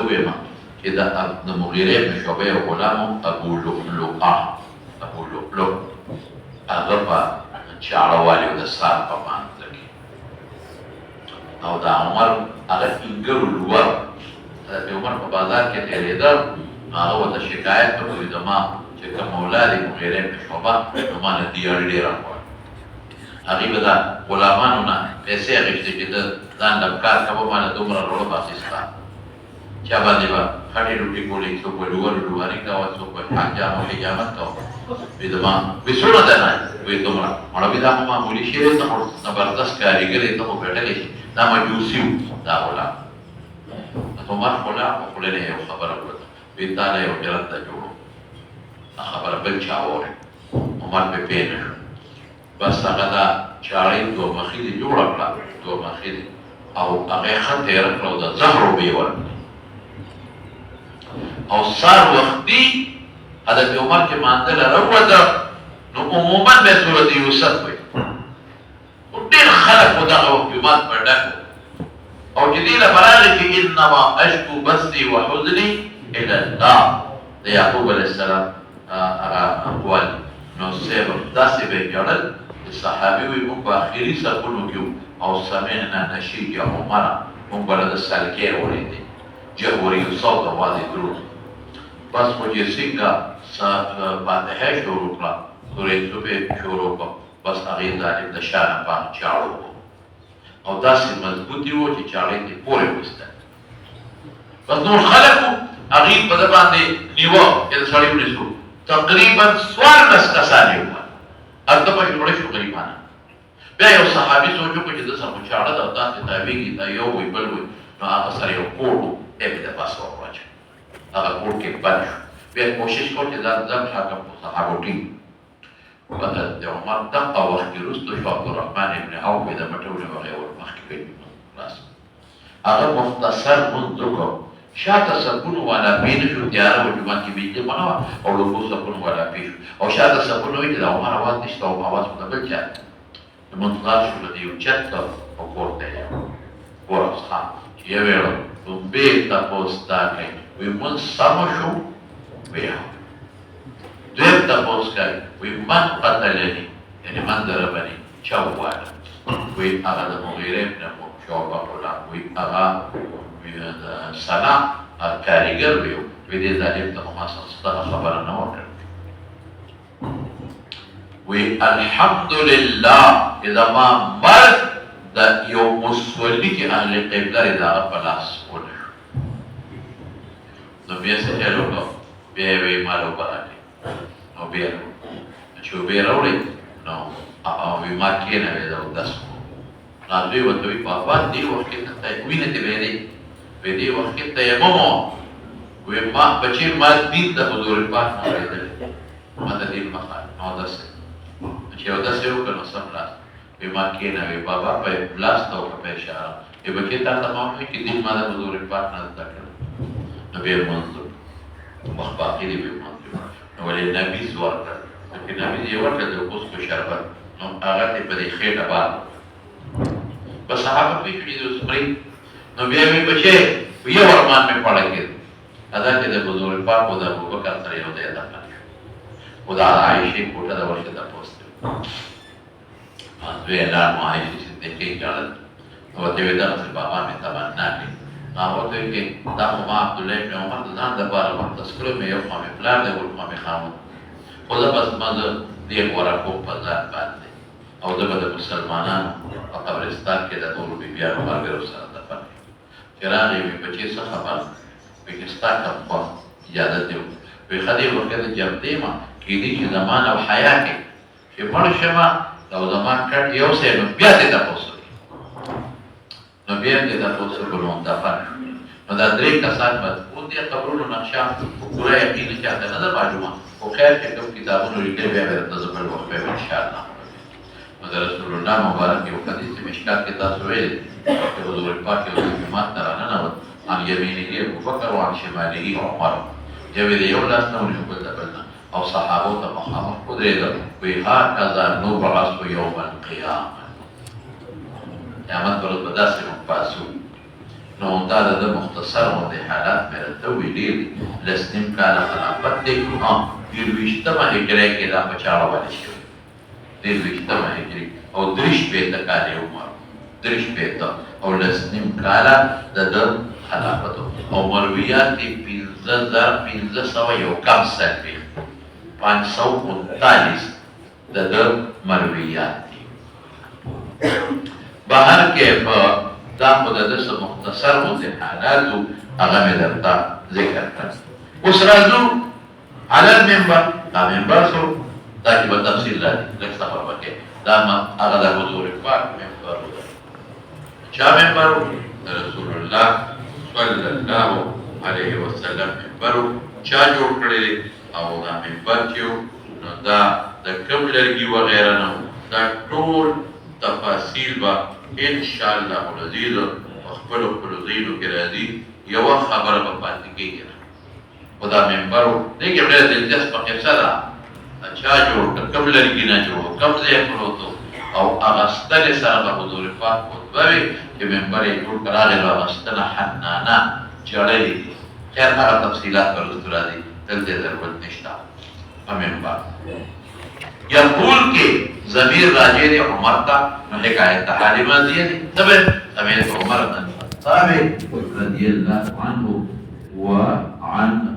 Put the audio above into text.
ویما چې د مغیره بن شعبه یو غلام ابو لؤلؤه هغه په چاړه والي د سار په مانځ کې او د عمر هغه انګر لور د عمر په بازار کې تېرېده هغه ورته شکایت وکړي زما چې کوم اولاد یې مغیره بن شعبه نو ما نه دیار ډېره غواړي هغې به د غلامانو نه پیسې اخېستې چې د ځان له کار کوه ما نه دومره روړه اخېسته چا باندې به خټې روټې کولې څوک به لواري کوه څوک به حجام او حجامت کوه وی زما وی څومره دی وی دومره مړه وی دا خو معمولي شی دی ته خو زبردست کارګر یې ته خو ګټلی شي دا مجوسي و دا غلام د عمر غلام په خوله نه یو خبره وکړه وی تا له یو جرت ته جوړو دا خبره بل چا واورې عمر پې پوه نه شو بس هغه دا چاړۍ دوه مخې دې جوړه کړه دوه مخې دې او هغه یې ښه تېره کړه او د زهرو به یې ورکړه او سار وختي حضرت عمر چې مانځله راووته نو عموما به صورت یوسف وي خو ډېر خلک خو دغه وخت جومات په ډک او چې دې لپاره راغی چې انما اشکو بثي وحزني الى الله د یعقوب علیه السلام هغه اقوال نو صاحب داسې به یې ژړل چې صحابي وي موږ په اخري صفونو کې او سمعنا نشیج عمره موږ به د سلکې اورېدې جهوري صوت آواز یې درود بس خو چې څنګه فاتحه شروع کړه سورې صبح شروع کړه بس هغې ظالم د شا نه پام چاړو او داسې مضبوطي وو چې چاړې ته پورې وستل بس نور خلک وو هغې په ده باندې نیوه چې د سړي ونیسو تقریبا 14 کسان یې ووهل هلته په جوړه شو غریبانه بیا یو صحابي سوچ وکړو چې ده سره خو چاړه ده او داسې تاویږي دا یو وی بل وی نو هغه سره یو کوټ و بیا مې د پاسه ورواچوه هغه کوټ کې بند شو بیا کوشش وکړو چې ځان حاکم په صحابو ټینګ د عمر دغه وخت کې وروسته شو عبدالرحمن ابن عوف یې د مټولې هغې ور مخکې کړي خلاص هغه مختصر لمونځ وکړو شاته صفونو والا پې نه شو تیاره وه جومات کې بجلې مه نه وه او لوګو صفونو والا پې شو او شاته صفونو وایي چې د عمر اواز نشته او اواز خو د بل چا لمونځ خلاص شو د یو چت ته او کور ته یې ورس ښه چې یې ویړو نو بېرته تپوس دا کوي وی مونځ سمه شو ویې دویم تپوس کوي وی من قتلني یعنې من ضربني چا وواله وی هغه د مغیره ابن شعبه غلام وی هغه سنا کاریګر ویو وی دې ظالم ته ما څه خبره نه وکړه وی الحمدلله اذا ما مرد د یو مسولي چې اهل قبله یې د هغه په لاس ونشو نو بیا څه چل وکړو بیا یې وی مال اوبه راکړې نو بیا چې اوبه یې راوړې نو وی ما کښېنوې ده اودس نو دوی ورته وی بابا دې وخت کې وینه دې بهېدې وی دې وخت کې تیمم وی ما بچې ما دین د حضور پاک نه اورېدلی ما د دین مخه نو اودس چې اودس یې وکړ نو سم لاس وی ما کښېنوې بابا په لاس ته وکړه په اشاره وی بچې تا ته ما وویل چې دین ما د حضور پاک نه زده کړل نو بیا یې لمونځ وخت باقي دی بیا لمونځ نو ولې نبیز ورکړل چې نبیز یې ورکړل د اوسکو شربت نو هغه ته په دې خېټه باندې بس صحابه پوه شو چې د وسپري نو بیا مې بچې یو ارمان مې پړه کېد دا چې د حضور پاک او د ابوبکر سره یو ځای دفن شو خو د عایشې کوټه د ورشه تپوس دی دوی اعلان مو عایشې صدیقې ژړل نو ورته ویې دغسې بابا مې تمنا کړې هغه ورته ویل چې دا خو ما عبدالله ابن عمر د ځان دپاره مختص کړی مې یو خوا مې پلار دی بل خوا مې خاوند خو زه بس ما زه دې غوره کوم په ځان باندې او زه به د مسلمانانو په قبرستان کې د نورو بیبیانو ملګرو سره دفن چې راغی وي بچې څه خبره وایي چې ستا کوم خوا اجازت دې وکړي وایي ښه دې وخت زه جبدې یم کېدای شي زما نه او حیا کې چې مړ شمه او زما کټ یو ځای نو بیا دې تپوس وکړي نو بیا دې تپوس وکړو نو دفن شو نو دا درې کسان مضبوط دي قبرونو نقشه پوره یقین چاته نه ده معلومه خو خیر چې کوم کتابونو لیکلي بیا به درته زه بل وخت بیا انشاءالله نو د رسول الله مبارک یو حدیث مشکات کې تاسو ویل چې حضور پاک یو جومات ته راننوت عن یمینه ابوبکر وعن شماله عمر یو د یو لاس نه ونیو بل د بل نه او صحابو ته مخامخ ودرېدل وایي هکذا نبعث یوم القیامه قیامت پر ورځ به داسې موږ پاڅو نو دا د مختصر غوندې حالات مې راته ویلي دي. لس نیم کاله خلافت دی. دېرویشتمه هجرۍ کې دا په چاړه باندې شوی، دېرویشتمه هجري او درې شپېته کاله یې عمر، درې شپېته او لس نیم کاله د ده خلافت او مرویات یې 15,501 څلوېښت 539 د ده مرویات دي. بهر کې په دا خو د ده څه مختصر غوندې حالاتو هغه مې درته ذکر کړل. اوس راځو علی المنبر. دا منبر شو، دا کې به تفصیل راځي، لږ صبر وکړئ. دا هغه د حضور پاک منبر و. چا منبر و؟ د رسول الله صلی الله علیه وسلم منبر و. چا جوړ کړی دی؟ او دا منبر چې و نو دا د کوم لرګي وغیره نه و. دا ټول تفاصیل به انشاءالله العزیز په خپلو ځایونو کې راځي. یوه خبره به پاتې کېږي نه. خو دا منبر و، دې کې ډېره دلچسپه قصه ده. چا جوړ کړ، کوم لرګي نه جوړ، کوم ځای پروت و او اغستلې سره به حضور پاک خطبه وي چې منبر یې جوړ کړ. راغی نو اغستنه حنانه جړلې دي. خیر هغه تفصیلات به وروسته راځي، دلته ضرورت نشته. په منبر یقول کې ضمیر راجع دی عمر ته، نو حکایت حال ماضیه دی. سمعت عمر بن الخطاب رضي الله عنه وعن